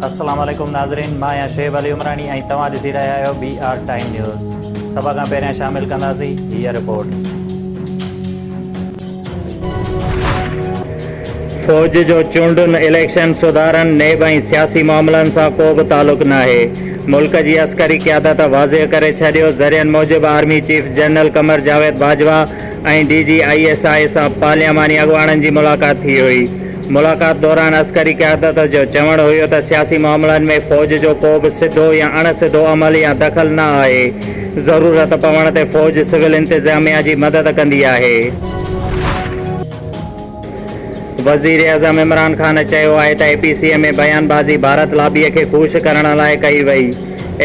अस्सलाम वालेकुम नाज़रीन, मां आहियां शुएब अली उमरानी ऐं तव्हां ॾिसी रहिया आहियो BR टाइम न्यूज़। सभ खां पहिरियां शामिल कंदासीं हीअ रिपोर्ट। फ़ौज जो चूंडुनि इलेक्शन सुधारनि नेब ऐं सियासी मामलनि सां को बि तालुक़ नाहे। मुल्क जी अस्करी क़यादत वाज़िह करे छॾियो। ज़रियनि मूजिबि आर्मी चीफ जनरल क़मर जावेद बाजवा ऐं DG ISI सां पार्लियामानी अॻुवाणनि जी मुलाक़ात थी हुई। मुलाक़ात दौरान अस्करी क़यादत जो चवणु हुयो त सियासी मामलनि में फ़ौज जो को बि सिधो या अणसिधो अमल या दख़ल न आहे। ज़रूरत पवण ते फ़ौज सिविल इंतिज़ामिया जी मदद कंदी आहे। वज़ीर आज़म इमरान ख़ान चयो आहे त APC में बयानबाज़ी भारत लाबीअ खे ख़ुशि करण लाइ कई वई।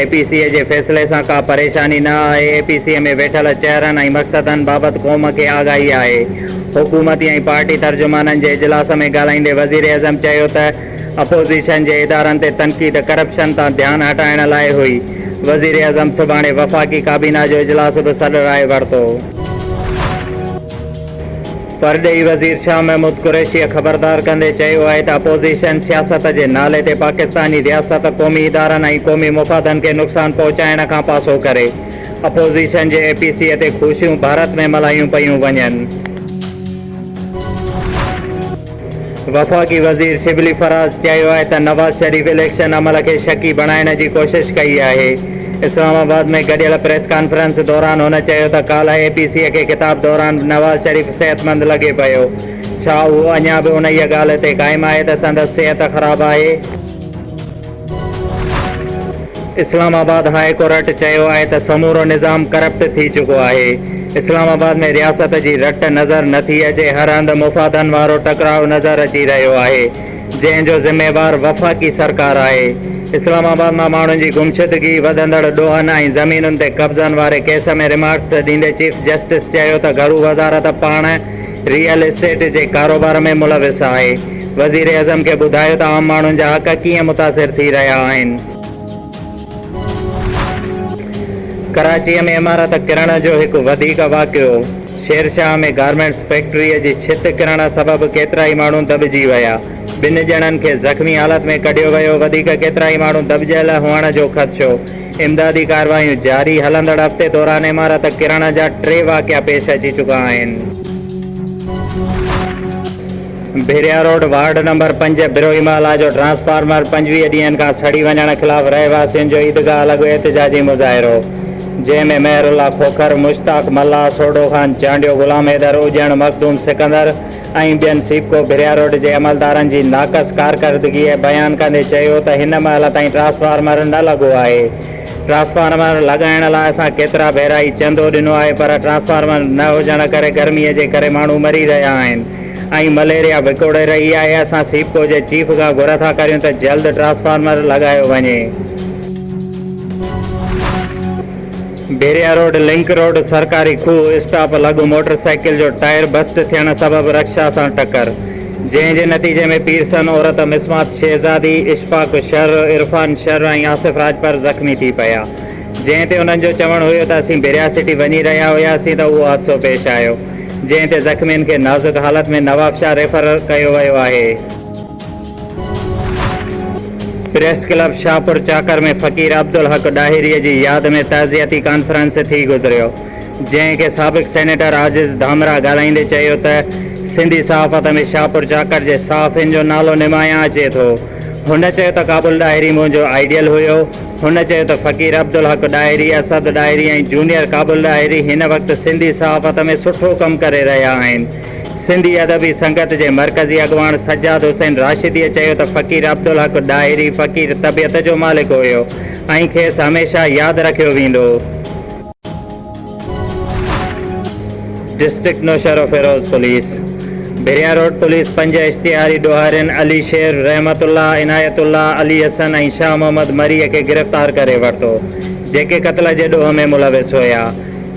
APC जे फ़ैसिले सां का परेशानी न आहे। APC में वेठल चेहरनि ऐं मक़सदनि बाबति क़ौम खे आगाही आहे। हुकूमती ऐं पार्टी तर्जुमाननि जे इजलास में ॻाल्हाईंदे वज़ीर आज़म चयो त अपोज़िशन जे इदारनि ते तनक़ीद करप्शन तां ध्यानु हटाइण लाइ हुई। वज़ीर आज़म सुभाणे वफ़ाक़ी काबीना जो इजलास बि सॾाए वरितो। परॾेही वज़ीर शाह महमूद कुरैशीअ ख़बरदार कंदे चयो आहे त अपोज़िशन सियासत जे नाले ते पाकिस्तानी रियासत क़ौमी इदारनि ऐं क़ौमी मुफ़ादनि खे नुक़सानु पहुचाइण खां पासो करे। अपोज़िशन जे APC ते ख़ुशियूं भारत में मल्हायूं पियूं वञनि। वफ़ाक़ी वज़ीर शिबली फराज़ चयो आहे त नवाज़ शरीफ़ इलेक्शन अमल खे शकी बणाइण जी कोशिश कई आहे। इस्लामाबाद में गॾियल प्रेस कॉन्फ्रेंस दौरान हुन चयो त काल्ह APC खे किताब दौरान नवाज़ शरीफ़ सेहतमंद लॻे पियो। छा उहो अञा बि उन ई ॻाल्हि ते क़ाइमु आहे त संदसि सिहत ख़राबु आहे? इस्लामाबाद हाई कोर्ट चयो आहे त समूरो निज़ाम करप्ट थी चुको आहे। इस्लामाबाद में रियासत जी रट नज़र नथी अचे। हर हंधि मुफ़ादनि वारो टकराव नज़र अची रहियो आहे, जंहिंजो ज़िम्मेवार वफ़ाक़ी सरकार आहे। इस्लामाबाद मां माण्हुनि जी गुमशुदगी, वधंदड़ ॾोहनि ऐं ज़मीनुनि ते कब्ज़नि वारे केस में रिमार्क्स ॾींदे चीफ जस्टिस चयो त घरू वज़ारत पाण रियल एस्टेट जे कारोबार में मुलविस आहे। वज़ीर आज़म खे ॿुधायो त आम माण्हुनि जा हक़ कीअं मुतासिर थी रहिया आहिनि। कराचीअ में इमारत किरण जो हिकु वधीक वाक़ियो। शेरशाह में गारमेंट्स फैक्ट्रीअ जी छित किरण सबबि केतिरा ई माण्हू दॿिजी विया। 2 ॼणनि खे ज़ख़्मी हालत में कढियो वियो। वधीक केतिरा ई माण्हू दॿिजियल हुअण जो ख़दशो। इमदादी कार्रवायूं जारी। हलंदड़ हफ़्ते दौरान इमारत किरण जा 3 वाक़िया पेश अची चुका आहिनि। भेरिया रोड वार्ड नंबर 5 बिरोही महला जो ट्रांसफार्मर 25 ॾींहनि खां सड़ी वञण ख़िलाफ़ रहवासियुनि जो ईदगाह लॻो एहतिजाजी मुज़ाहिरो, जंहिंमें मेहरुल्ला खोखर, मुश्ताक मल्ला, सोडो ख़ान चांडियो, गुलाम हैदर उजण, मखदूम सिकंदर ऐं ॿियनि सीपको भेरिया रोड जे अमलदारनि जी नाक़स कारकर्दगी बयानु कंदे चयो त हिन महिल ताईं ट्रांसफार्मर न लॻो आहे। ट्रांसफार्मर लॻाइण लाइ असां केतिरा भेरा ई चंदो ॾिनो आहे, पर ट्रांसफार्मर न हुजण करे गर्मीअ जे करे माण्हू मरी रहिया आहिनि ऐं मलेरिया विकोड़े रही आहे। असां सीपको जे चीफ खां घुर था करियूं त जल्द ट्रांसफार्मर लॻायो वञे। भेरिया रोड लिंक रोड सरकारी खूह स्टॉप लॻु मोटरसाइकिल जो टायर बस्ट थियण सबबि रक्षा सां टकर, जंहिं जे नतीजे में पीरसन औरत मिसमात शहज़ादी, इशफाक शर, इरफान शर ऐं आसिफ राजपर ज़ख़्मी थी पिया। जंहिं ते उन्हनि जो चवणु हुयो त असीं भेरिया सिटी वञी रहिया हुआसीं त उहो हादसो पेश आयो, जंहिं ते ज़ख़्मियुनि खे नाज़ुक हालत में नवाबशाह रेफर कयो वियो आहे। प्रेस क्लब शाहपुर चाकर में फ़कीर अब्दुल हक डाहिरीअ जी यादि में ताज़ियती कॉन्फ्रेंस थी गुज़रियो, जंहिं खे साबिक़ सेनेटर आज़िज़ धामरा ॻाल्हाईंदे चयो त सिंधी सहाफ़त में शाहपुर चाकर जे सहाफ़ियुनि जो नालो निमायां अचे थो। हुन चयो त क़ाबुल डाहिरी मुंहिंजो आइडियल हुयो। हुन चयो त फ़कीर अब्दुल हक डाहिरी, असद डाहिरी ऐं जूनियर क़ाबुल डाहिरी हिन वक़्तु सिंधी सहाफ़त में सुठो कमु करे रहिया आहिनि। सिंधी अदबी संगत जे मरकज़ी अॻुवान सज्जाद हुसैन राशिदीअ चयो त फ़कीर अब्दुल हक डाहिरी फ़कीर तबियत जो मालिक हुयो ऐं खेसि हमेशह यादि रखियो वेंदो। District Naushahro Feroze police. Bheria road police 5 इश्तिहारी ॾोहारियुनि अली शेर, रहमतुल्ला, इनायतुल्ला, अली हसन ऐं शाह मोहम्मद मरीअ खे गिरफ़्तार करे वरितो, जेके क़त्ल जे ॾोह में मुलविस हुया।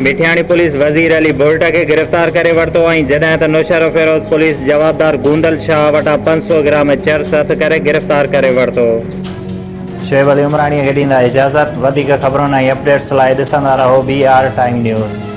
मिठियाणी पुलिस वज़ीर अली बुर्ट खे गिरफ़्तार करे वरितो ऐं जॾहिं त नौशहरो फिरोज़ पुलिस जवाबदार गूंदल शाह वटां 500 ग्राम चर्स हथ करे गिरफ़्तार करे वरितो। शुएब अली उमरानीअ खे ॾींदा इजाज़त। वधीक ख़बरुनि ऐं अपडेट्स लाइ ॾिसंदा रहो BR टाइम न्यूज़।